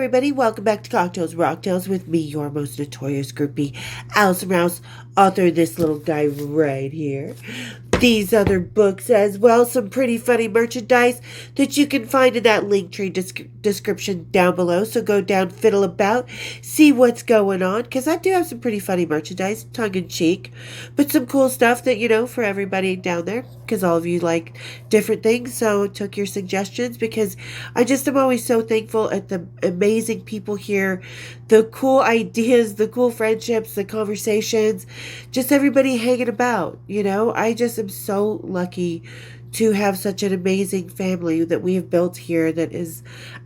everybody. Welcome back to Cocktails Rocktails with me, your most notorious groupie, Allison Rouse, author of this little guy right here. These other books as well, some pretty funny merchandise that you can find in that Linktree description down below. So go down, fiddle about, see what's going on, because I do have some pretty funny merchandise, tongue-in-cheek, but some cool stuff that, for everybody down there, because all of you like different things. So I took your suggestions because I just am always so thankful at the amazing people here, the cool ideas, the cool friendships, the conversations, just everybody hanging about. I just am so lucky to have such an amazing family that we have built here that is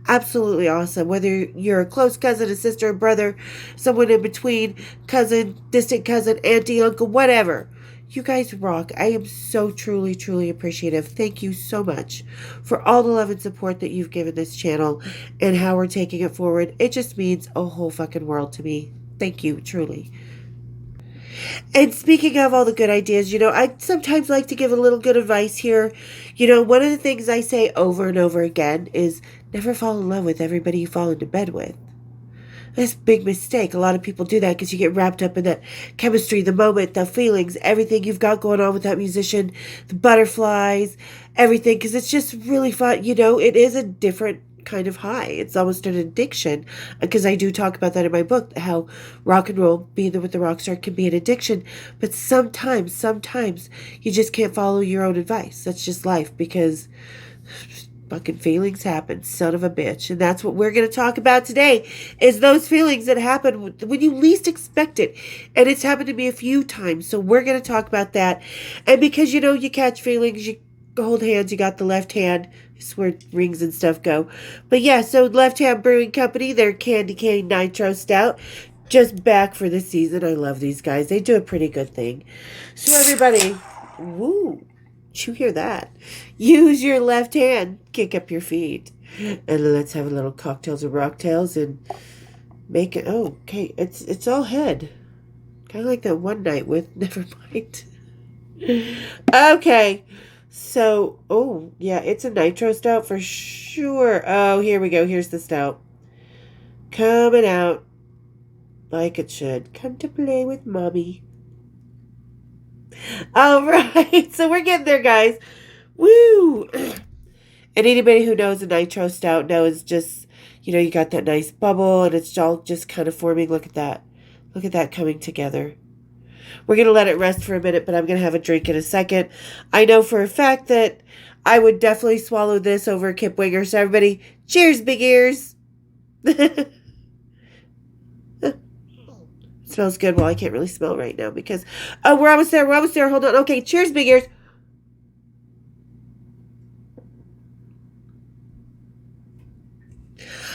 absolutely awesome. Whether you're a close cousin, a sister, a brother, someone in between, cousin, distant cousin, auntie, uncle, whatever. You guys rock. I am so truly, truly appreciative. Thank you so much for all the love and support that you've given this channel and how we're taking it forward. It just means a whole fucking world to me. Thank you, truly. And speaking of all the good ideas, I sometimes like to give a little good advice here. One of the things I say over and over again is never fall in love with everybody you fall into bed with. That's a big mistake. A lot of people do that because you get wrapped up in that chemistry, the moment, the feelings, everything you've got going on with that musician, the butterflies, everything, because it's just really fun. It is a different kind of high. It's almost an addiction, because I do talk about that in my book, how rock and roll, being with the rock star, can be an addiction. But sometimes you just can't follow your own advice. That's just life, because fucking feelings happen, son of a bitch. And that's what we're going to talk about today, is those feelings that happen when you least expect it. And it's happened to me a few times. So we're going to talk about that. And because, you catch feelings, you hold hands, you got the left hand. It's where rings and stuff go. But yeah, so Left Hand Brewing Company, their Candy Cane Nitro Stout, just back for the season. I love these guys. They do a pretty good thing. So everybody, woo. Did you hear that? Use your left hand, kick up your feet, and let's have a little cocktails and rocktails and make it. Oh, okay, it's all head, kind of like that one night with never mind. Okay, so yeah, it's a nitro stout for sure. Oh, here we go. Here's the stout coming out like it should. Come to play with mommy. All right, so we're getting there, guys. Woo! And anybody who knows a nitro stout knows just, you got that nice bubble and it's all just kind of forming. Look at that. Look at that coming together. We're going to let it rest for a minute, but I'm going to have a drink in a second. I know for a fact that I would definitely swallow this over a Kip Winger. So everybody, cheers, big ears. Smells good. Well, I can't really smell right now because, we're almost there. We're almost there. Hold on. Okay, cheers, big ears.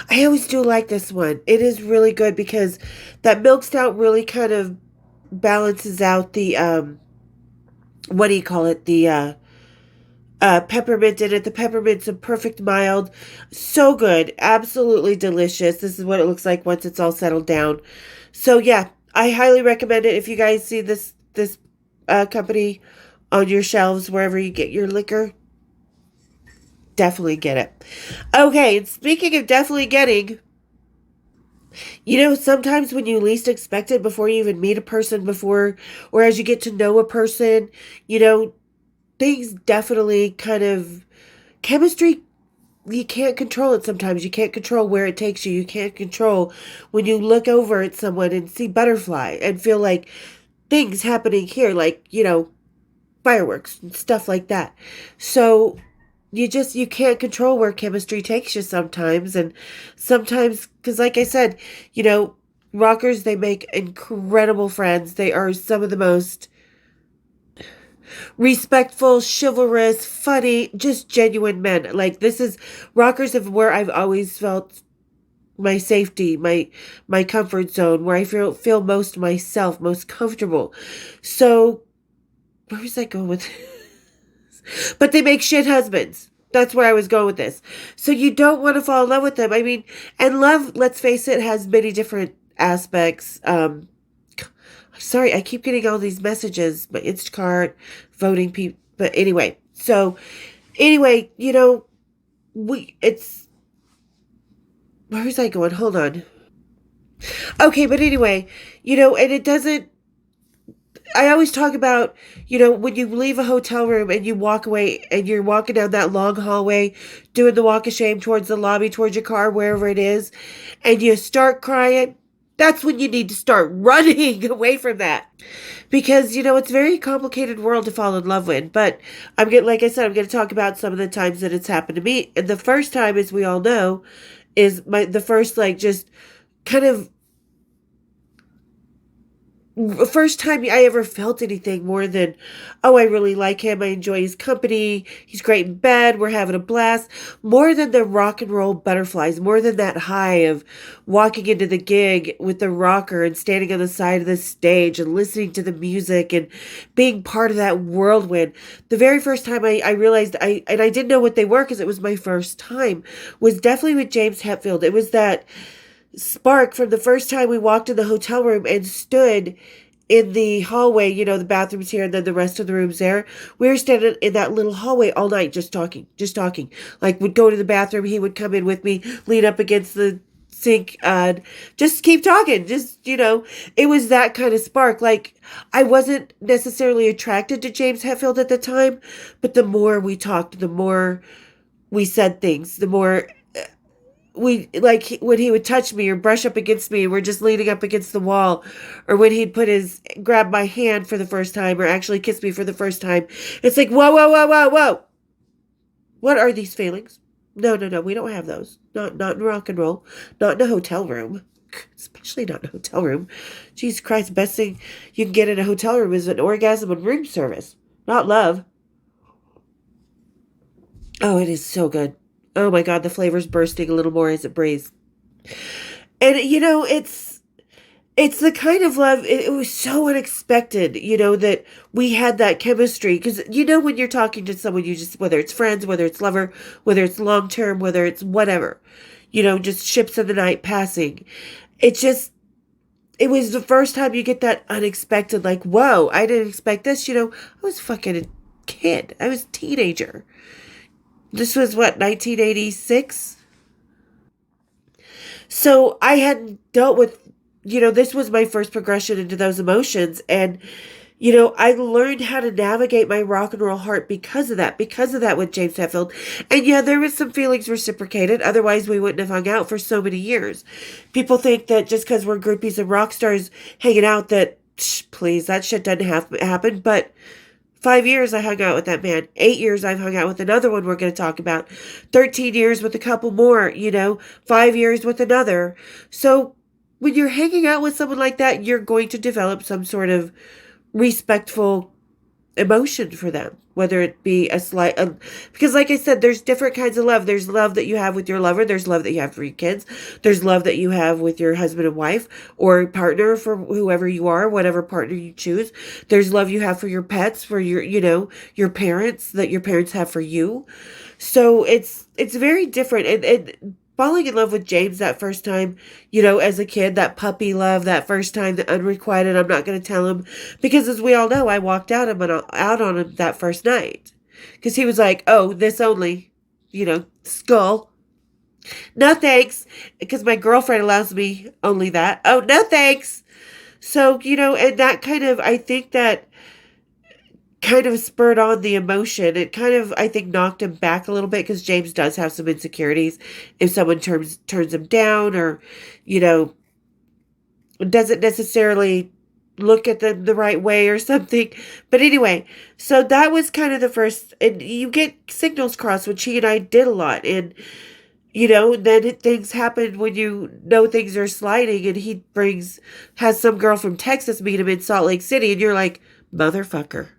I always do like this one. It is really good because that milk stout really kind of balances out the, what do you call it? The, peppermint in it. The peppermint's a perfect mild. So good. Absolutely delicious. This is what it looks like once it's all settled down. So yeah, I highly recommend it. If you guys see this company on your shelves, wherever you get your liquor, definitely get it. Okay, and speaking of definitely getting, sometimes when you least expect it, before you even meet a person, or as you get to know a person, things definitely kind of, chemistry, you can't control it sometimes. You can't control where it takes you. You can't control when you look over at someone and see butterfly and feel like things happening here, like, fireworks and stuff like that. So you can't control where chemistry takes you sometimes. And sometimes, because like I said, rockers, they make incredible friends. They are some of the most respectful, chivalrous, funny, just genuine men. Like, this is, rockers of where I've always felt my safety, my comfort zone, where I feel most myself, most comfortable. So where was I going with this? But they make shit husbands. That's where I was going with this. So you don't want to fall in love with them. I mean, and love, let's face it, has many different aspects. Sorry, I keep getting all these messages, my Instacart, voting people. But anyway, it's where was I going? Hold on. Okay, but anyway, and it doesn't, I always talk about, when you leave a hotel room and you walk away and you're walking down that long hallway, doing the walk of shame towards the lobby, towards your car, wherever it is, and you start crying, that's when you need to start running away from that. Because, it's a very complicated world to fall in love with. But like I said, I'm going to talk about some of the times that it's happened to me. And the first time, as we all know, is the first, like, just kind of first time I ever felt anything more than, oh, I really like him. I enjoy his company. He's great in bed. We're having a blast. More than the rock and roll butterflies, more than that high of walking into the gig with the rocker and standing on the side of the stage and listening to the music and being part of that whirlwind. The very first time I realized I didn't know what they were because it was my first time, was definitely with James Hetfield. It was that spark from the first time we walked in the hotel room and stood in the hallway, the bathrooms here and then the rest of the rooms there. We were standing in that little hallway all night just talking. Like, would go to the bathroom, he would come in with me, lean up against the sink, and just keep talking. Just, it was that kind of spark. Like, I wasn't necessarily attracted to James Hetfield at the time, but the more we talked, the more we said things, the more we, like, when he would touch me or brush up against me, we're just leaning up against the wall, or when he'd grab my hand for the first time or actually kiss me for the first time, it's like, whoa, whoa, whoa, whoa, whoa. What are these feelings? No, we don't have those. Not in rock and roll. Not in a hotel room. Especially not in a hotel room. Jesus Christ, the best thing you can get in a hotel room is an orgasm and room service. Not love. Oh, it is so good. Oh my God, the flavor's bursting a little more as it breathes. And, it's the kind of love, it was so unexpected, that we had that chemistry. Because, when you're talking to someone, you just, whether it's friends, whether it's lover, whether it's long term, whether it's whatever, just ships of the night passing. It was the first time you get that unexpected, like, whoa, I didn't expect this. I was fucking a kid. I was a teenager. This was what, 1986? So I hadn't dealt with, this was my first progression into those emotions. And, I learned how to navigate my rock and roll heart because of that with James Hetfield. And yeah, there was some feelings reciprocated. Otherwise, we wouldn't have hung out for so many years. People think that just because we're groupies and rock stars hanging out that, please, that shit doesn't happen. But 5 years I hung out with that man. 8 years I've hung out with another one we're going to talk about. 13 years with a couple more, 5 years with another. So when you're hanging out with someone like that, you're going to develop some sort of respectful emotion for them, whether it be because like I said, there's different kinds of love. There's love that you have with your lover. There's love that you have for your kids. There's love that you have with your husband and wife or partner, for whoever you are, whatever partner you choose. There's love you have for your pets, for your parents, that your parents have for you. So it's very different. And falling in love with James that first time, as a kid, that puppy love, that first time, the unrequited, I'm not going to tell him, because as we all know, I walked out on him that first night, because he was like, oh, this only, skull. No thanks, because my girlfriend allows me only that. Oh, no thanks. So, and that kind of, I think that kind of spurred on the emotion. It kind of, I think, knocked him back a little bit, because James does have some insecurities. If someone turns him down, or, doesn't necessarily look at them the right way or something. But anyway, so that was kind of the first, and you get signals crossed, which he and I did a lot. And, then things happen when things are sliding, and he has some girl from Texas meet him in Salt Lake City, and you're like, motherfucker.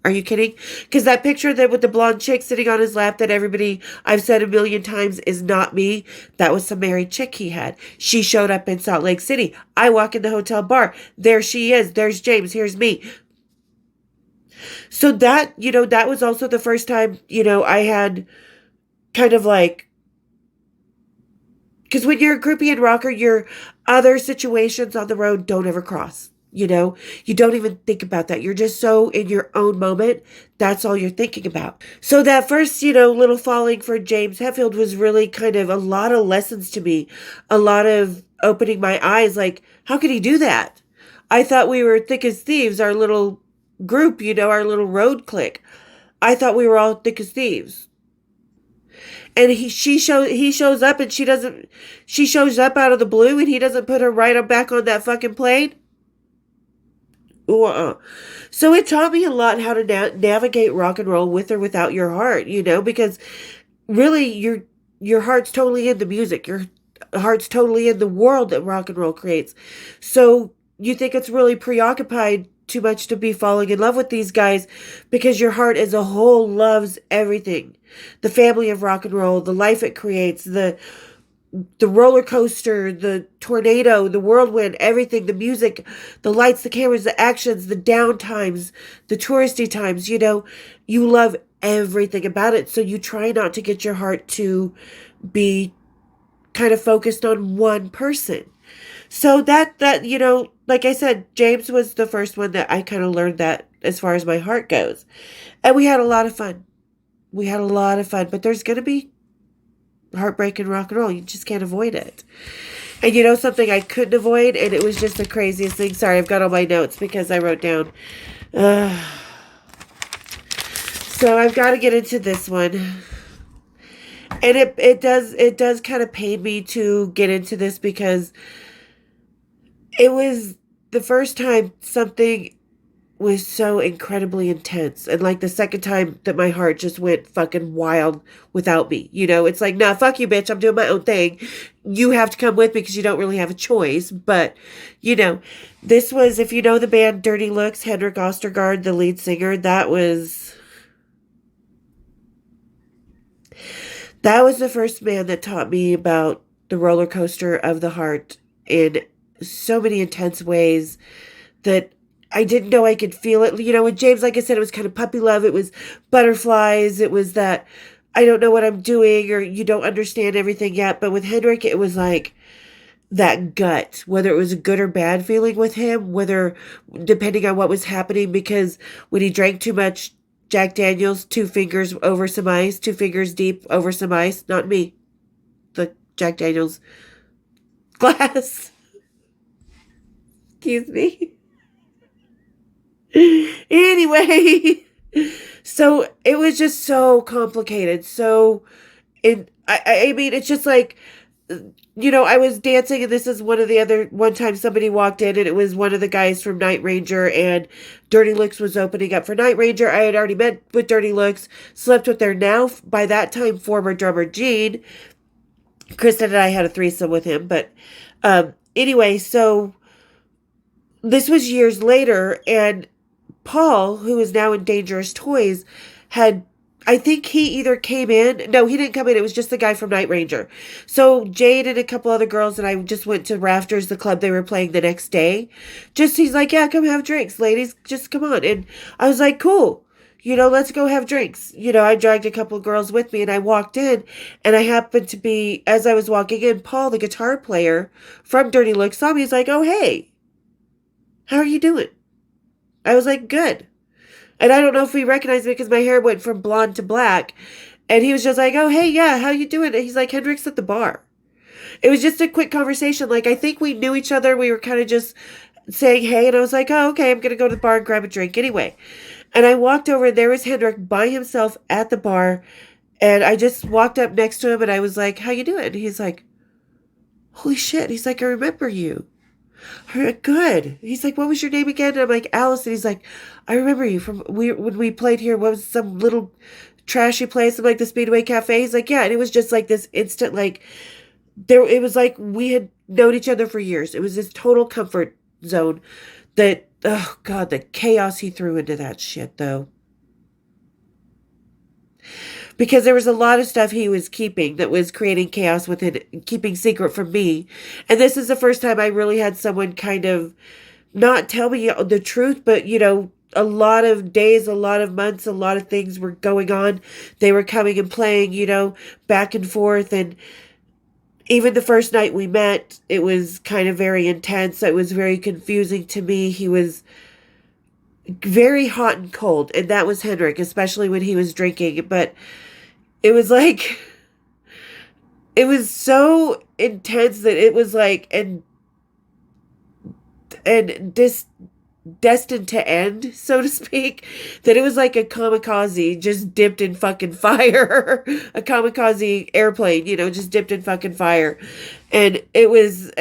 Are you kidding? Because that picture with the blonde chick sitting on his lap that everybody, I've said a million times, is not me. That was some married chick he had. She showed up in Salt Lake City. I walk in the hotel bar. There she is. There's James. Here's me. So that, that was also the first time, I had kind of like, because when you're a groupie and rocker, your other situations on the road don't ever cross. You know, you don't even think about that. You're just so in your own moment. That's all you're thinking about. So that first, little falling for James Hetfield was really kind of a lot of lessons to me, a lot of opening my eyes. Like, how could he do that? I thought we were thick as thieves, our little group, our little road clique. I thought we were all thick as thieves. And he shows up and she shows up out of the blue and he doesn't put her right back on that fucking plane. Uh-uh. So it taught me a lot how to navigate rock and roll with or without your heart, because really your heart's totally in the music. Your heart's totally in the world that rock and roll creates. So you think it's really preoccupied too much to be falling in love with these guys because your heart as a whole loves everything. The family of rock and roll, the life it creates, the roller coaster, the tornado, the whirlwind, everything, the music, the lights, the cameras, the actions, the down times, the touristy times, you love everything about it. So you try not to get your heart to be kind of focused on one person. So that, like I said, James was the first one that I kind of learned that as far as my heart goes. And we had a lot of fun. But there's going to be heartbreak in rock and roll. You just can't avoid it. And something I couldn't avoid, and it was just the craziest thing. Sorry, I've got all my notes because I wrote down. So I've got to get into this one. And it does kind of pain me to get into this because it was the first time something was so incredibly intense. And like the second time that my heart just went fucking wild without me. It's like, nah, fuck you, bitch. I'm doing my own thing. You have to come with me because you don't really have a choice. But, this was, if you know the band Dirty Looks, Henrik Ostergaard, the lead singer, that was the first man that taught me about the roller coaster of the heart in so many intense ways that I didn't know I could feel it. With James, like I said, it was kind of puppy love. It was butterflies. It was that I don't know what I'm doing or you don't understand everything yet. But with Henrik, it was like that gut, whether it was a good or bad feeling with him, whether depending on what was happening, because when he drank too much Jack Daniels, 2 fingers over some ice, 2 fingers deep over some ice, not me, the Jack Daniels glass. Excuse me. Anyway, so it was just so complicated. So, I mean, it's just like, I was dancing and this is one time somebody walked in and it was one of the guys from Night Ranger and Dirty Looks was opening up for Night Ranger. I had already met with Dirty Looks, slept with their now, by that time, former drummer Gene. Kristen and I had a threesome with him, but, anyway, so this was years later and Paul, who is now in Dangerous Toys, I think he either came in. No, he didn't come in. It was just the guy from Night Ranger. So Jade and a couple other girls and I just went to Rafters, the club they were playing the next day. He's like, yeah, come have drinks, ladies. Just come on. And I was like, cool. Let's go have drinks. I dragged a couple of girls with me and I walked in and I happened to be, as I was walking in, Paul, the guitar player from Dirty Looks, saw me. He's like, oh, hey, how are you doing? I was like, good. And I don't know if he recognized me because my hair went from blonde to black. And he was just like, oh, hey, yeah, how you doing? And he's like, Hendrik's at the bar. It was just a quick conversation. Like, I think we knew each other. We were kind of just saying, hey. And I was like, oh, okay, I'm going to go to the bar and grab a drink anyway. And I walked over and there was Henrik by himself at the bar. And I just walked up next to him and I was like, how you doing? And he's like, holy shit. He's like, I remember you. Good. He's like, what was your name again? And I'm like, Alice. And he's like, I remember you from when we played here. What was some little trashy place, like the Speedway Cafe? He's like, yeah. And it was just like this instant, like it was like we had known each other for years. It was this total comfort zone that, oh God, the chaos he threw into that shit though. Because there was a lot of stuff he was keeping that was creating chaos within, keeping secret from me. And this is the first time I really had someone kind of not tell me the truth, but, a lot of days, a lot of months, a lot of things were going on. They were coming and playing, back and forth. And even the first night we met, it was kind of very intense. It was very confusing to me. He was very hot and cold, and that was Henrik, especially when he was drinking. But it was like, it was so intense that it was like, and this destined to end, so to speak, that it was like a kamikaze just dipped in fucking fire. A kamikaze airplane, just dipped in fucking fire. And there was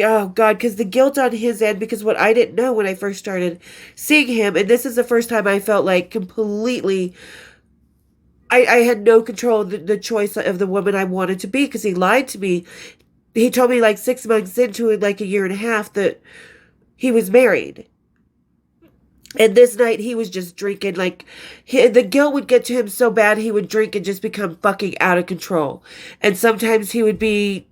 oh God, because the guilt on his end, because what I didn't know when I first started seeing him, and this is the first time I felt like completely, I had no control of the choice of the woman I wanted to be, because he lied to me. He told me like 6 months into it, like a year and a half, that he was married. And this night he was just drinking. Like, the guilt would get to him so bad he would drink and just become fucking out of control. And sometimes he would be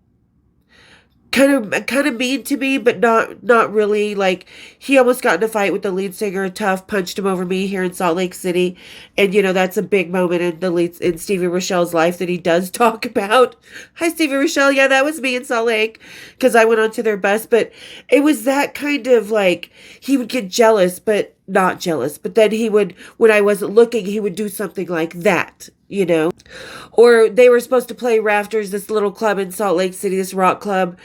kind of mean to me, but not really. Like, he almost got in a fight with the lead singer. Tough punched him over me here in Salt Lake City, and that's a big moment in Stevie Rochelle's life that he does talk about. Hi, Stevie Rochelle. Yeah, that was me in Salt Lake, because I went onto their bus. But it was that kind of like, he would get jealous, but not jealous. But then he would, when I wasn't looking, he would do something like that. Or they were supposed to play Rafters, this little club in Salt Lake City, this rock club.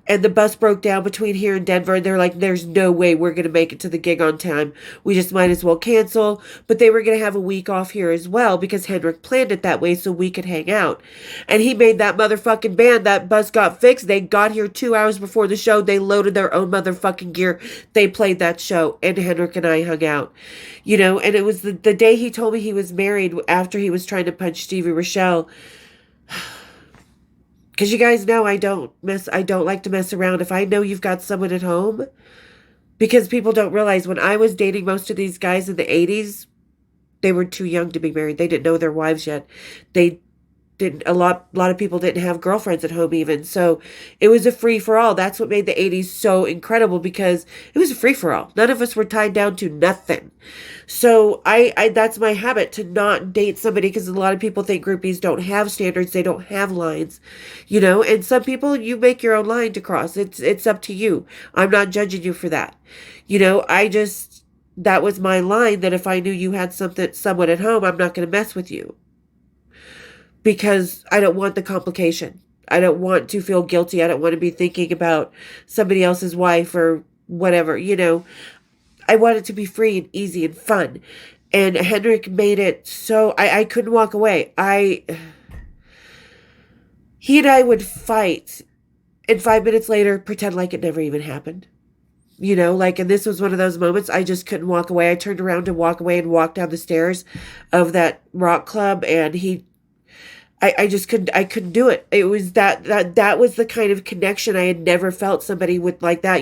And the bus broke down between here and Denver, and they're like, there's no way we're going to make it to the gig on time. We just might as well cancel. But they were going to have a week off here as well, because Henrik planned it that way so we could hang out. And he made that motherfucking band. That bus got fixed. They got here 2 hours before the show. They loaded their own motherfucking gear. They played that show, and Henrik and I hung out. And it was the day he told me he was married, after he was trying to punch Stevie Rochelle. Because you guys know I don't like to mess around. If I know you've got someone at home, because people don't realize, when I was dating most of these guys in the 80s, they were too young to be married. They didn't know their wives yet. They didn't, a lot of people didn't have girlfriends at home even. So it was a free for all. That's what made the 80s so incredible, because it was a free for all. None of us were tied down to nothing. So I that's my habit, to not date somebody, because a lot of people think groupies don't have standards. They don't have lines, and some people, you make your own line to cross. It's up to you. I'm not judging you for that. That was my line, that if I knew you had someone at home, I'm not going to mess with you. Because I don't want the complication. I don't want to feel guilty. I don't want to be thinking about somebody else's wife or whatever, I want it to be free and easy and fun. And Henrik made it so I couldn't walk away. He and I would fight, and 5 minutes later, pretend like it never even happened. And this was one of those moments I just couldn't walk away. I turned around to walk away and walked down the stairs of that rock club, and I just couldn't do it. It was that was the kind of connection I had never felt somebody with like that.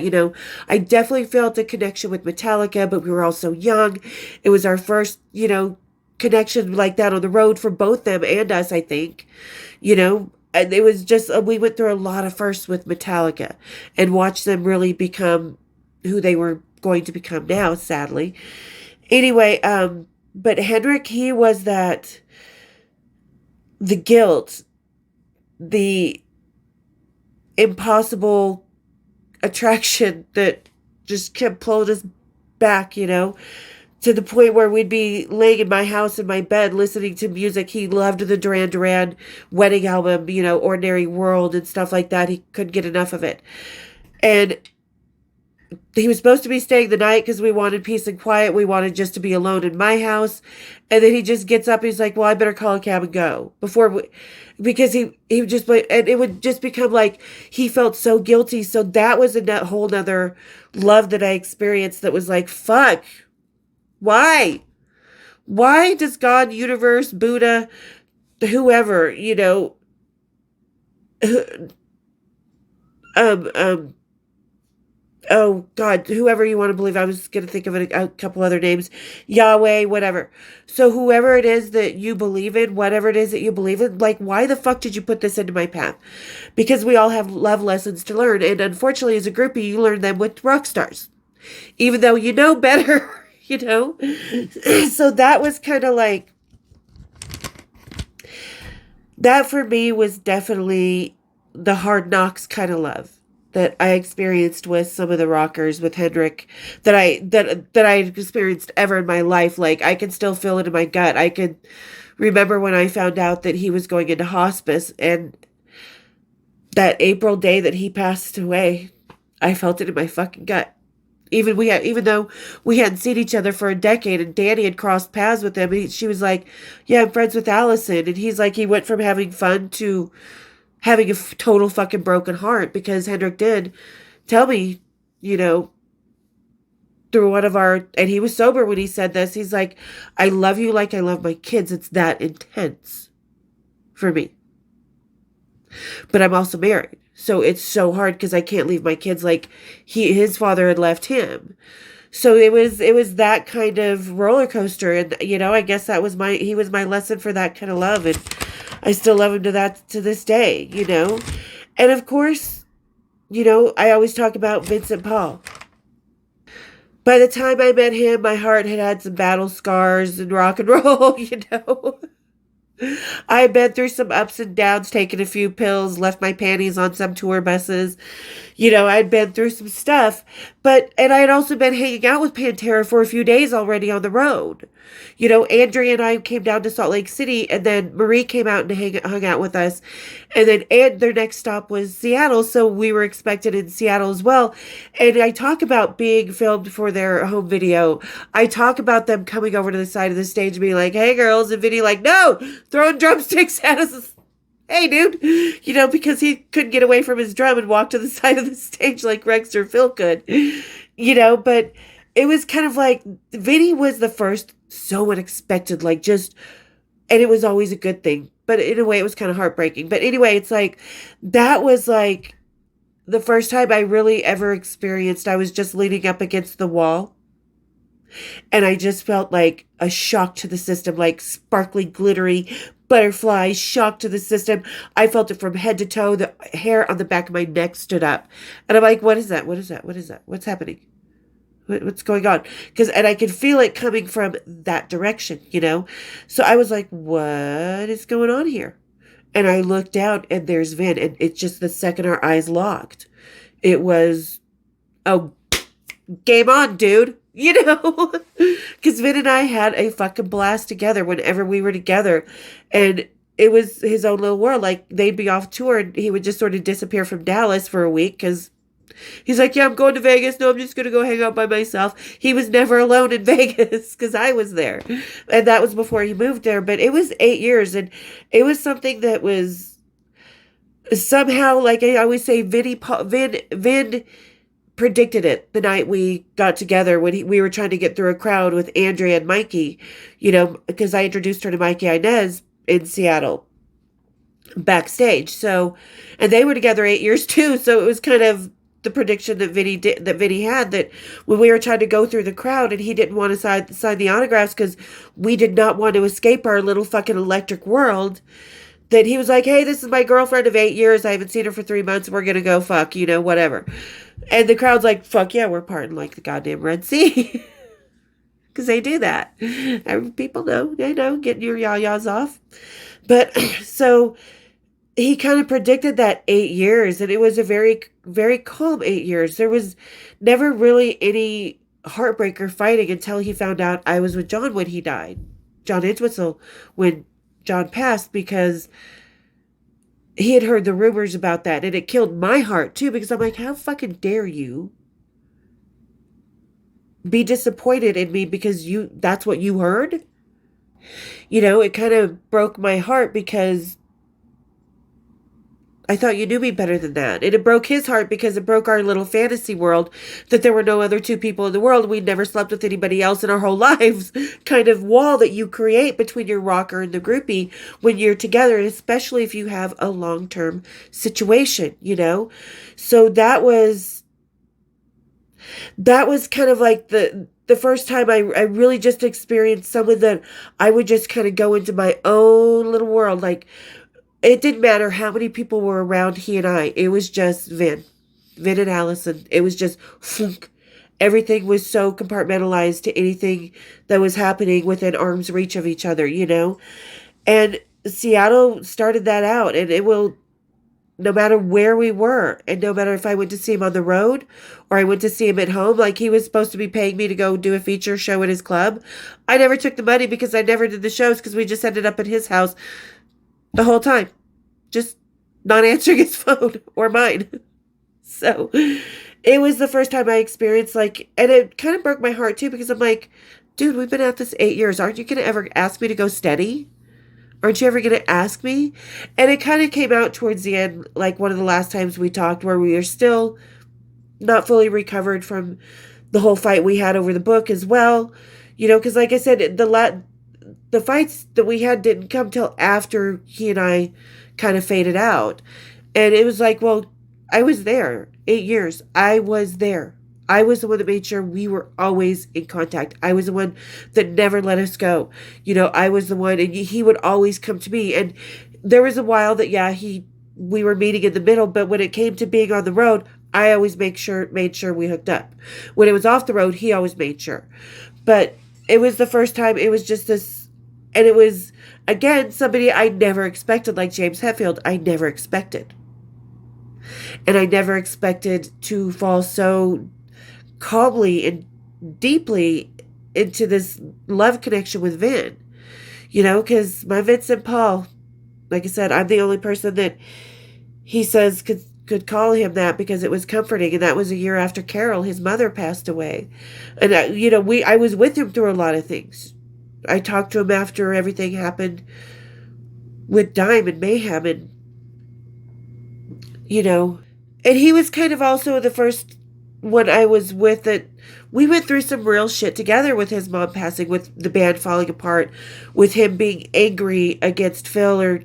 I definitely felt a connection with Metallica, but we were all so young. It was our first, connection like that on the road for both them and us, I think, and it was just, we went through a lot of firsts with Metallica and watched them really become who they were going to become now, sadly. Anyway, but Henrik, he was that, the guilt, the impossible attraction that just kept pulling us back, to the point where we'd be laying in my house in my bed listening to music. He loved the Duran Duran wedding album, Ordinary World and stuff like that. He couldn't get enough of it. And he was supposed to be staying the night because we wanted peace and quiet. We wanted just to be alone in my house. And then he just gets up and he's like, well, I better call a cab and go. Because he would just, and it would just become like, he felt so guilty. So that was a whole nother love that I experienced that was like, fuck, why? Why does God, universe, Buddha, whoever, oh God, whoever you want to believe. I was going to think of a couple other names, Yahweh, whatever. So whoever it is that you believe in, whatever it is that you believe in, like, why the fuck did you put this into my path? Because we all have love lessons to learn. And unfortunately, as a groupie, you learn them with rock stars, even though you know better, So that was kind of like, That for me was definitely the hard knocks kind of love that I experienced with some of the rockers with Henrik that I experienced ever in my life. Like I can still feel it in my gut. I can remember when I found out that he was going into hospice, and that April day that he passed away, I felt it in my fucking gut. Even though we hadn't seen each other for a decade, and Danny had crossed paths with him, she was like, "Yeah, I'm friends with Allison," and he's like, he went from having fun to having a total fucking broken heart because Henrik did tell me, you know, through one of our, and he was sober when he said this. He's like, "I love you like I love my kids. It's that intense for me, but I'm also married." So it's so hard because I can't leave my kids like his father had left him. So it was that kind of roller coaster, and I guess that was he was my lesson for that kind of love, and I still love him to this day. And of course, I always talk about Vincent Paul. By the time I met him, my heart had some battle scars and rock and roll. I've been through some ups and downs, taken a few pills, left my panties on some tour buses. I'd been through some stuff, and I had also been hanging out with Pantera for a few days already on the road. Andrea and I came down to Salt Lake City, and then Marie came out and hung out with us. And then their next stop was Seattle, so we were expected in Seattle as well. And I talk about being filmed for their home video. I talk about them coming over to the side of the stage and being like, "Hey, girls," and Vinnie like, "No, throwing drumsticks at us." Hey, dude, because he couldn't get away from his drum and walk to the side of the stage like Rex or Phil could, but it was kind of like Vinny was the first so unexpected, like just, and it was always a good thing, but in a way it was kind of heartbreaking. But anyway, it's like, that was like the first time I really ever experienced, I was just leaning up against the wall. And I just felt like a shock to the system, like sparkly, glittery butterfly shock to the system. I felt it from head to toe. The hair on the back of my neck stood up. And I'm like, what is that? What is that? What is that? What's happening? What's going on? And I could feel it coming from that direction, So I was like, what is going on here? And I looked down and there's Vin. And it's just the second our eyes locked, it was, oh, game on, dude. Because Vin and I had a fucking blast together whenever we were together. And it was his own little world. Like, they'd be off tour and he would just sort of disappear from Dallas for a week because he's like, "Yeah, I'm going to Vegas. No, I'm just going to go hang out by myself." He was never alone in Vegas because I was there. And that was before he moved there. But it was 8 years, and it was something that was somehow, like I always say, Vin predicted it the night we got together when we were trying to get through a crowd with Andrea and Mikey, because I introduced her to Mikey Inez in Seattle backstage. So, and they were together 8 years too. So it was kind of the prediction that Vinny had, that when we were trying to go through the crowd and he didn't want to sign the autographs because we did not want to escape our little fucking electric world, that he was like, "Hey, this is my girlfriend of 8 years. I haven't seen her for 3 months. We're going to go fuck, whatever." And the crowd's like, "Fuck yeah, we're parting like the goddamn Red Sea." Because they do that. People know, they know, getting your yah-yahs off. But so he kind of predicted that 8 years, and it was a very, very calm 8 years. There was never really any heartbreak or fighting until he found out I was with John when he died. John Entwistle, when John passed, because he had heard the rumors about that, and it killed my heart too, because I'm like, how fucking dare you be disappointed in me because that's what you heard? It kind of broke my heart because I thought you knew me better than that. And it broke his heart because it broke our little fantasy world that there were no other two people in the world. We'd never slept with anybody else in our whole lives kind of wall that you create between your rocker and the groupie when you're together, and especially if you have a long-term situation, So that was kind of like the first time I really just experienced someone that I would just kind of go into my own little world. Like, it didn't matter how many people were around he and I. It was just Vin and Allison. It was just flunk. Everything was so compartmentalized to anything that was happening within arm's reach of each other, And Seattle started that out, and it will, no matter where we were, and no matter if I went to see him on the road or I went to see him at home, like he was supposed to be paying me to go do a feature show at his club. I never took the money because I never did the shows because we just ended up at his house the whole time, just not answering his phone or mine. So it was the first time I experienced like, and it kind of broke my heart too, because I'm like, dude, we've been at this 8 years. Aren't you going to ever ask me to go steady? Aren't you ever going to ask me? And it kind of came out towards the end, like one of the last times we talked, where we were still not fully recovered from the whole fight we had over the book as well. You know, because like I said, the fights that we had didn't come till after he and I kind of faded out. And it was like, well, I was there 8 years. I was there. I was the one that made sure we were always in contact. I was the one that never let us go. You know, I was the one, and he would always come to me. And there was a while that, yeah, we were meeting in the middle, but when it came to being on the road, I always made sure we hooked up. When it was off the road, he always made sure. But it was the first time, it was just this, and it was, again, somebody I never expected, like James Hetfield, I never expected. And I never expected to fall so calmly and deeply into this love connection with Vin. You know, because my Vincent Paul, like I said, I'm the only person that he says could call him that because it was comforting. And that was a year after Carol, his mother, passed away. And, I was with him through a lot of things. I talked to him after everything happened with Dime and Mayhem, and, and he was kind of also the first one I was with that we went through some real shit together with his mom passing, with the band falling apart, with him being angry against Phil, or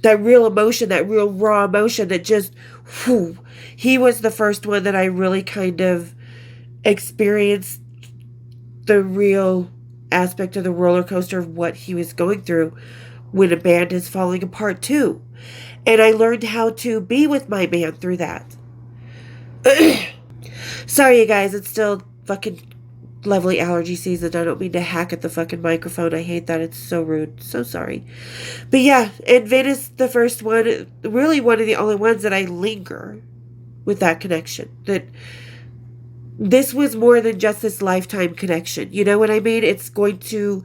that real emotion, that real raw emotion that just, whew, he was the first one that I really kind of experienced the real aspect of the roller coaster of what he was going through when a band is falling apart too. And I learned how to be with my band through that. Sorry, you guys, it's still fucking lovely allergy season. I don't mean to hack at the fucking microphone. I hate that. It's so rude. So sorry. But yeah, and Vin is the first one, really one of the only ones that I linger with that connection. That this was more than just this lifetime connection. You know what I mean? It's going to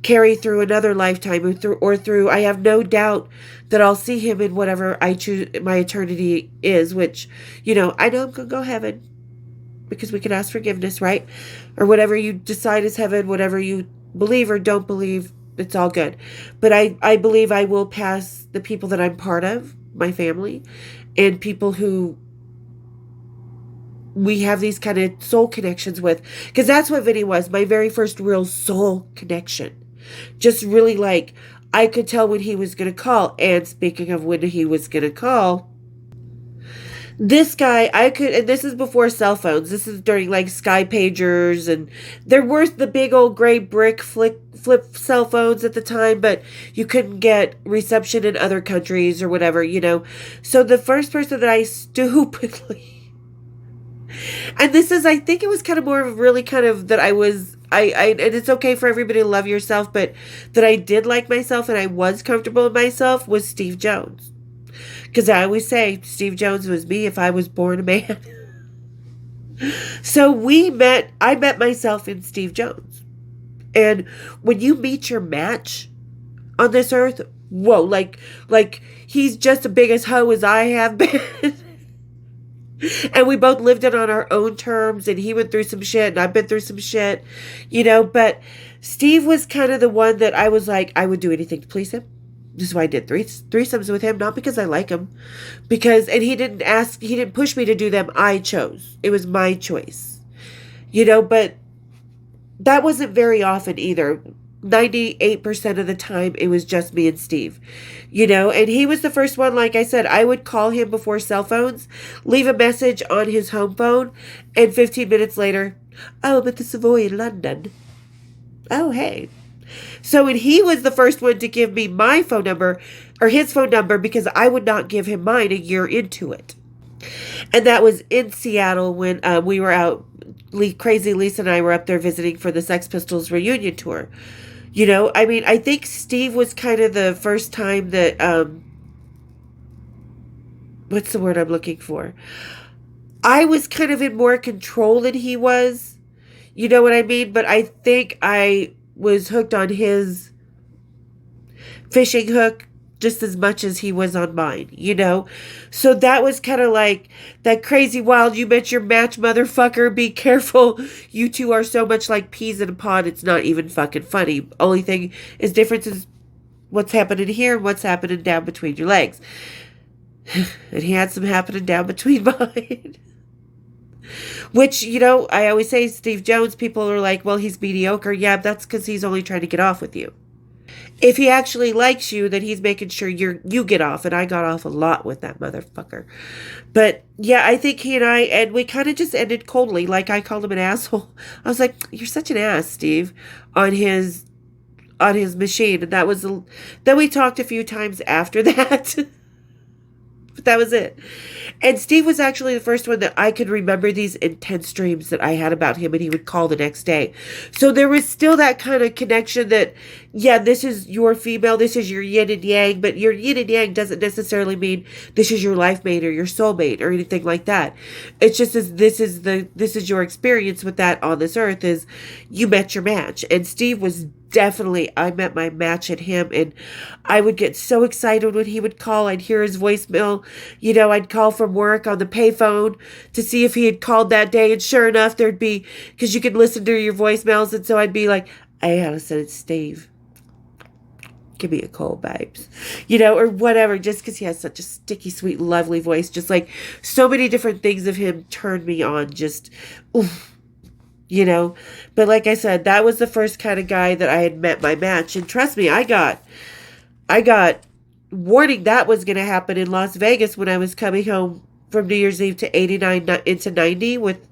carry through another lifetime, or through, I have no doubt that I'll see him in whatever I choose my eternity is, which, I know I'm going to go heaven because we can ask forgiveness, right? Or whatever you decide is heaven, whatever you believe or don't believe, it's all good. But I believe I will pass the people that I'm part of, my family, and people who we have these kind of soul connections with. Because that's what Vinnie was, my very first real soul connection. Just really like, I could tell when he was going to call. And speaking of when he was going to call, this guy, and this is before cell phones. This is during like Sky Pagers, and there were the big old gray brick flip cell phones at the time, but you couldn't get reception in other countries or whatever, So the first person that I stupidly, and this is, I think it was kind of more of really kind of that and it's okay for everybody to love yourself, but that I did like myself and I was comfortable with myself, was Steve Jones. Because I always say Steve Jones was me if I was born a man. So I met myself in Steve Jones. And when you meet your match on this earth, whoa, like he's just as big as hoe as I have been. And we both lived it on our own terms, and he went through some shit and I've been through some shit, but Steve was kind of the one that I was like, I would do anything to please him. This is why I did threesomes with him, not because I like him, and he didn't push me to do them. I chose. It was my choice, but that wasn't very often either. 98% of the time, it was just me and Steve, and he was the first one. Like I said, I would call him before cell phones, leave a message on his home phone, and 15 minutes later, oh, I'm at the Savoy in London. Oh, hey. So when he was the first one to give me my phone number, or his phone number, because I would not give him mine a year into it. And that was in Seattle when we were out, Crazy Lisa and I were up there visiting for the Sex Pistols reunion tour. You know, I mean, I think Steve was kind of the first time that, what's the word I'm looking for? I was kind of in more control than he was. You know what I mean? But I think I was hooked on his fishing hook just as much as he was on mine, you know? So that was kind of like that crazy wild you met your match motherfucker. Be careful. You two are so much like peas in a pod. It's not even fucking funny. Only thing is difference is what's happening here and what's happening down between your legs. And he had some happening down between mine. Which, you know, I always say Steve Jones, people are like, well, he's mediocre. Yeah, that's because he's only trying to get off with you. If he actually likes you, then he's making sure you get off. And I got off a lot with that motherfucker. But yeah, I think he and we kind of just ended coldly. Like I called him an asshole. I was like, you're such an ass, Steve, on his machine. And then we talked a few times after that. But that was it. And Steve was actually the first one that I could remember these intense dreams that I had about him, and he would call the next day. So there was still that kind of connection that, yeah, this is your female, this is your yin and yang, but your yin and yang doesn't necessarily mean this is your life mate or your soulmate or anything like that. It's just as this is your experience with that on this earth is you met your match. And Steve was definitely, I met my match at him, and I would get so excited when he would call. I'd hear his voicemail. You know, I'd call from work on the payphone to see if he had called that day, and sure enough, there'd be, because you could listen to your voicemails, and so I'd be like, hey, Allison, it's Steve. Give me a call, babes. You know, or whatever, just because he has such a sticky, sweet, lovely voice. Just like so many different things of him turned me on. Just, oof. You know, but like I said, that was the first kind of guy that I had met my match. And trust me, I got warning that was going to happen in Las Vegas when I was coming home from New Year's Eve to 89 into 90 with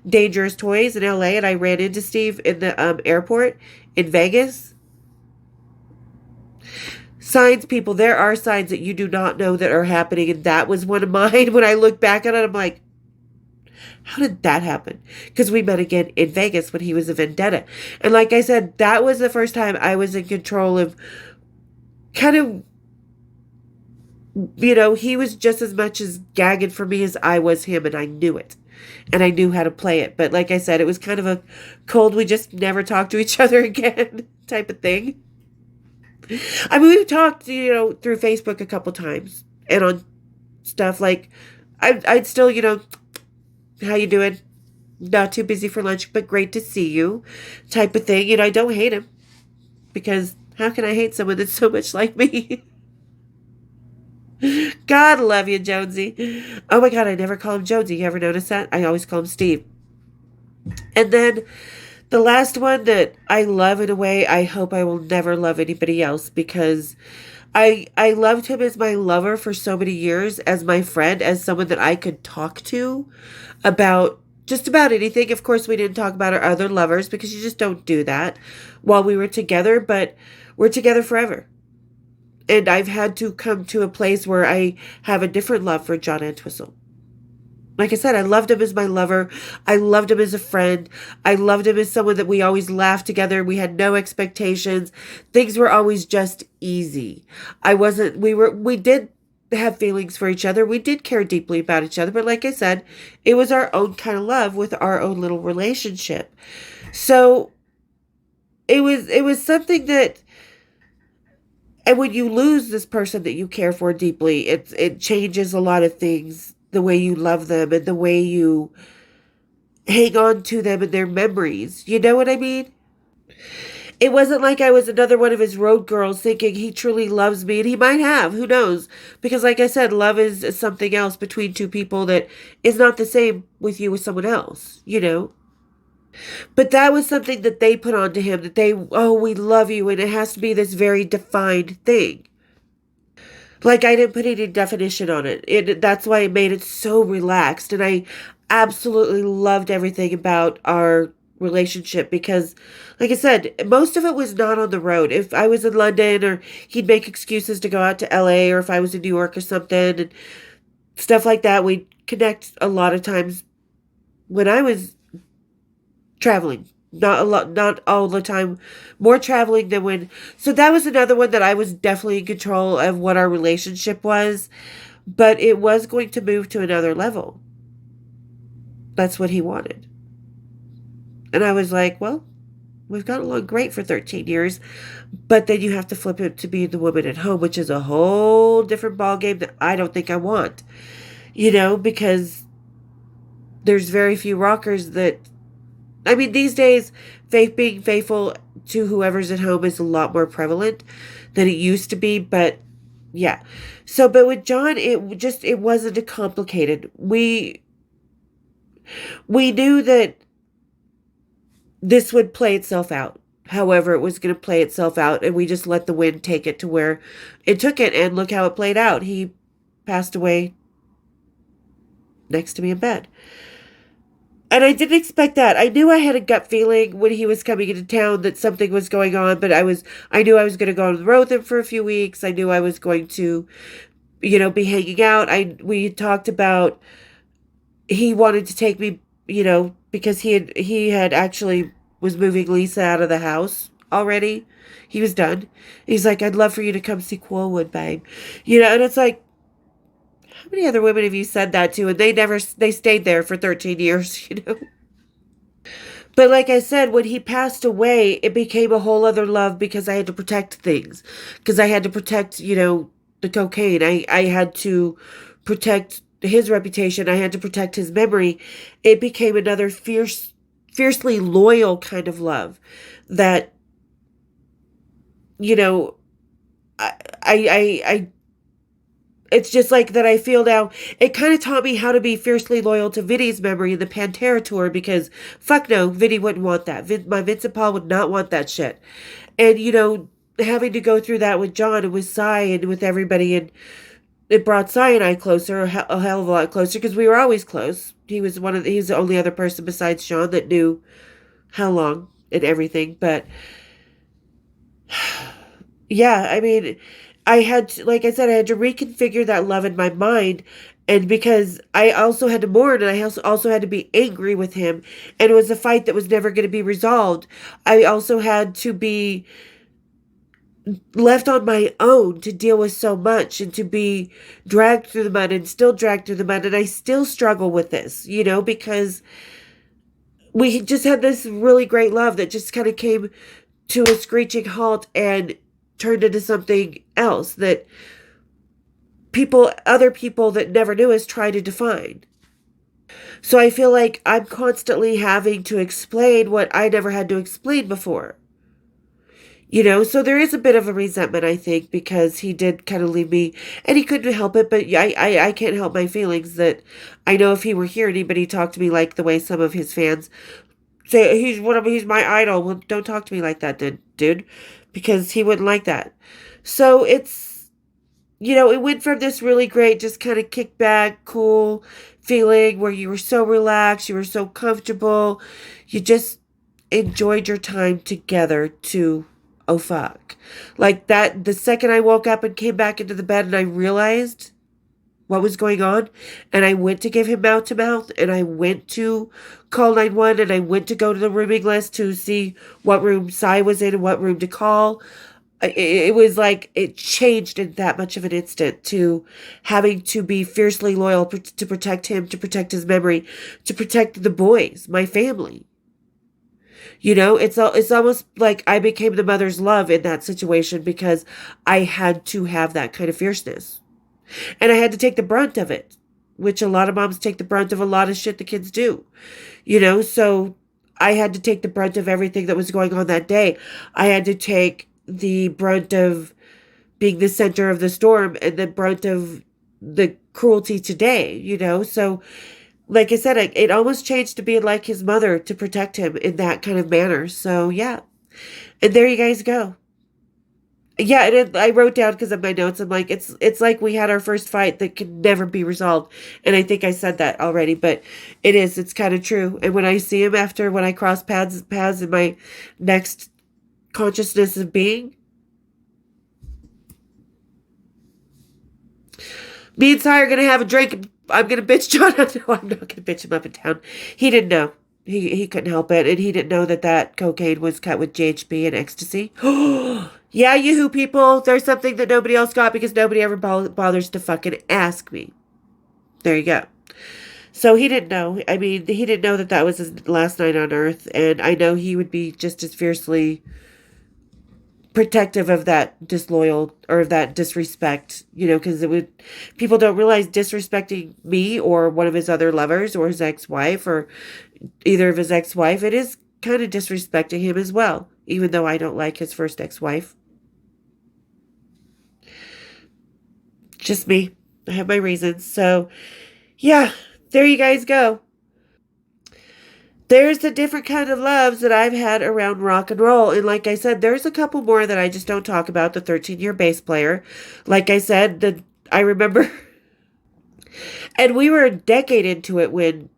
Dangerous Toys in LA. And I ran into Steve in the airport in Vegas. Signs, people, there are signs that you do not know that are happening. And that was one of mine. When I look back at it, I'm like, how did that happen? Because we met again in Vegas when he was a Vendetta. And like I said, that was the first time I was in control of kind of, you know, he was just as much as gagging for me as I was him, and I knew it. And I knew how to play it. But like I said, it was kind of a cold, we just never talked to each other again type of thing. I mean, we've talked, you know, through Facebook a couple times and on stuff like, I'd still, you know, how you doing? Not too busy for lunch, but great to see you type of thing. And I don't hate him, because how can I hate someone that's so much like me? God love you, Jonesy. Oh my God, I never call him Jonesy. You ever notice that? I always call him Steve. And then the last one that I love in a way, I hope I will never love anybody else, because I loved him as my lover for so many years, as my friend, as someone that I could talk to about just about anything. Of course, we didn't talk about our other lovers, because you just don't do that while we were together, but we're together forever. And I've had to come to a place where I have a different love for John Entwistle. Like I said, I loved him as my lover. I loved him as a friend. I loved him as someone that we always laughed together. We had no expectations. Things were always just easy. We did have feelings for each other. We did care deeply about each other. But like I said, it was our own kind of love with our own little relationship. So it was something that, and when you lose this person that you care for deeply, it changes a lot of things. The way you love them and the way you hang on to them and their memories. You know what I mean? It wasn't like I was another one of his road girls thinking he truly loves me. And he might have. Who knows? Because like I said, love is something else between two people that is not the same with you with someone else. You know? But that was something that they put onto him. That we love you. And it has to be this very defined thing. Like, I didn't put any definition on it. That's why it made it so relaxed. And I absolutely loved everything about our relationship, because, like I said, most of it was not on the road. If I was in London, or he'd make excuses to go out to LA, or if I was in New York or something, and stuff like that, we'd connect a lot of times when I was traveling Not a lot, not all the time. More traveling than when. So that was another one that I was definitely in control of what our relationship was, but it was going to move to another level. That's what he wanted. And I was like, well, we've gotten along great for 13 years, but then you have to flip it to be the woman at home, which is a whole different ballgame that I don't think I want. Because there's very few rockers that, I mean, these days, being faithful to whoever's at home is a lot more prevalent than it used to be, but yeah. So, but with John, it wasn't complicated. We knew that this would play itself out. However, it was going to play itself out, and we just let the wind take it to where it took it, and look how it played out. He passed away next to me in bed. And I didn't expect that. I knew I had a gut feeling when he was coming into town that something was going on, but I knew I was going to go on the road with him for a few weeks. I knew I was going to, be hanging out. We talked about he wanted to take me, because he had actually was moving Lisa out of the house already. He was done. He's like, I'd love for you to come see Quillwood, babe. And it's like, how many other women have you said that to? And they stayed there for 13 years. But like I said, when he passed away, it became a whole other love because I had to protect things. Because I had to protect, the cocaine. I had to protect his reputation. I had to protect his memory. It became another fiercely loyal kind of love that, I it's just like that I feel now. It kind of taught me how to be fiercely loyal to Vinnie's memory in the Pantera tour because fuck no, Vinnie wouldn't want that. My Vincent Paul would not want that shit. And, having to go through that with John and with Cy and with everybody, and it brought Cy and I closer, a hell of a lot closer because we were always close. He's the only other person besides Sean that knew how long and everything. But yeah, I mean, like I said, I had to reconfigure that love in my mind. And because I also had to mourn and I also had to be angry with him. And it was a fight that was never going to be resolved. I also had to be left on my own to deal with so much and to be dragged through the mud and still dragged through the mud. And I still struggle with this, because we just had this really great love that just kind of came to a screeching halt and turned into something else that other people that never knew us try to define. So I feel like I'm constantly having to explain what I never had to explain before. So there is a bit of a resentment, I think, because he did kind of leave me, and he couldn't help it, but I can't help my feelings that I know if he were here, anybody talked to me like the way some of his fans say, he's my idol. Well, don't talk to me like that, then, dude, because he wouldn't like that. So it's, it went from this really great, just kind of kick back, cool feeling where you were so relaxed, you were so comfortable, you just enjoyed your time together to, oh fuck. Like that, the second I woke up and came back into the bed and I realized what was going on, and I went to give him mouth to mouth, and I went to call 911, and I went to go to the rooming list to see what room Cy was in and what room to call. It was like it changed in that much of an instant to having to be fiercely loyal to protect him, to protect his memory, to protect the boys, my family. It's almost like I became the mother's love in that situation because I had to have that kind of fierceness. And I had to take the brunt of it, which a lot of moms take the brunt of a lot of shit the kids do. So I had to take the brunt of everything that was going on that day. I had to take the brunt of being the center of the storm and the brunt of the cruelty today, So like I said, it almost changed to being like his mother to protect him in that kind of manner. So yeah. And there you guys go. Yeah, and I wrote down because of my notes, I'm like, it's like we had our first fight that can never be resolved. And I think I said that already, but it's kind of true. And when I see him when I cross paths in my next consciousness of being, me and Cy are going to have a drink. I'm going to bitch John. No, I'm not going to bitch him up in town. He didn't know. He couldn't help it, and he didn't know that cocaine was cut with GHB and ecstasy. Yeah, you people, there's something that nobody else got because nobody ever bothers to fucking ask me. There you go. So he didn't know. I mean, he didn't know that was his last night on Earth, and I know he would be just as fiercely protective of that disloyal or that disrespect, because people don't realize disrespecting me or one of his other lovers or his ex-wife or either of his ex-wife, it is kind of disrespecting him as well, even though I don't like his first ex-wife. Just me. I have my reasons. So, yeah, there you guys go. There's the different kind of loves that I've had around rock and roll. And like I said, there's a couple more that I just don't talk about. The 13-year bass player. Like I said, I remember, and we were a decade into it when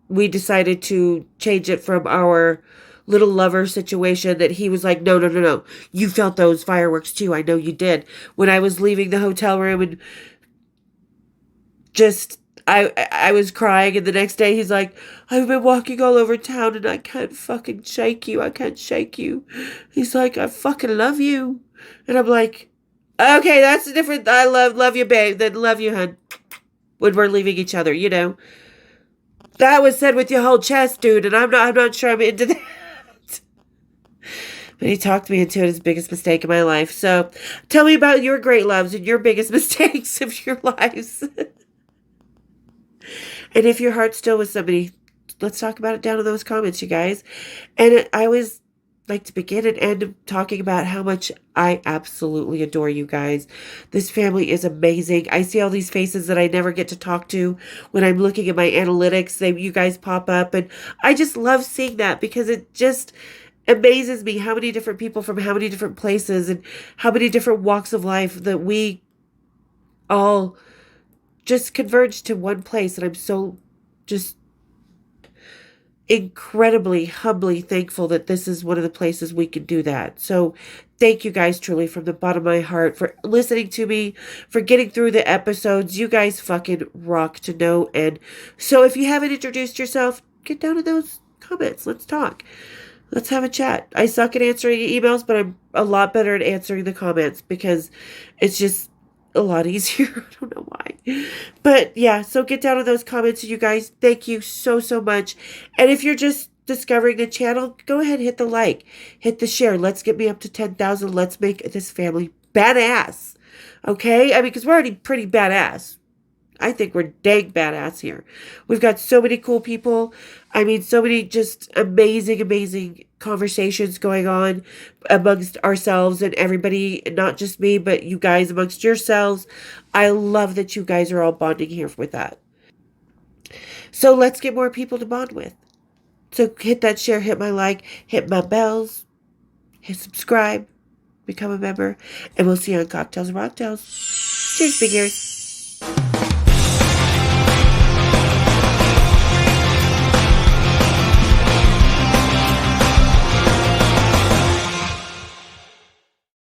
we decided to change it from our little lover situation that he was like, no. You felt those fireworks too. I know you did. When I was leaving the hotel room and just I was crying, and the next day he's like, I've been walking all over town and I can't fucking shake you. I can't shake you. He's like, I fucking love you. And I'm like, okay, that's different. I love you, babe. Then love you, hun. When we're leaving each other, That was said with your whole chest, dude, and I'm not sure I'm into that. But he talked me into it, his biggest mistake in my life. So tell me about your great loves and your biggest mistakes of your lives. And if your heart's still with somebody, let's talk about it down in those comments, you guys. And I always like to begin and end talking about how much I absolutely adore you guys. This family is amazing. I see all these faces that I never get to talk to when I'm looking at my analytics. You guys pop up, and I just love seeing that because it just amazes me how many different people from how many different places and how many different walks of life that we all just converge to one place. And I'm so just incredibly, humbly thankful that this is one of the places we can do that. So thank you guys truly from the bottom of my heart for listening to me, for getting through the episodes. You guys fucking rock to no end. So if you haven't introduced yourself, get down to those comments. Let's talk. Let's have a chat. I suck at answering emails, but I'm a lot better at answering the comments because it's just a lot easier. I don't know why. But yeah, so get down to those comments, you guys. Thank you so much. And if you're just discovering the channel, go ahead and hit the like. Hit the share. Let's get me up to 10,000. Let's make this family badass. Okay? I mean, because we're already pretty badass. I think we're dang badass here. We've got so many cool people. I mean, so many just amazing conversations going on amongst ourselves and everybody, not just me, but you guys amongst yourselves. I love that you guys are all bonding here with that. So let's get more people to bond with. So hit that share, hit my like, hit my bells, hit subscribe, become a member, and we'll see you on Cocktails and Rocktails. Cheers, big ears.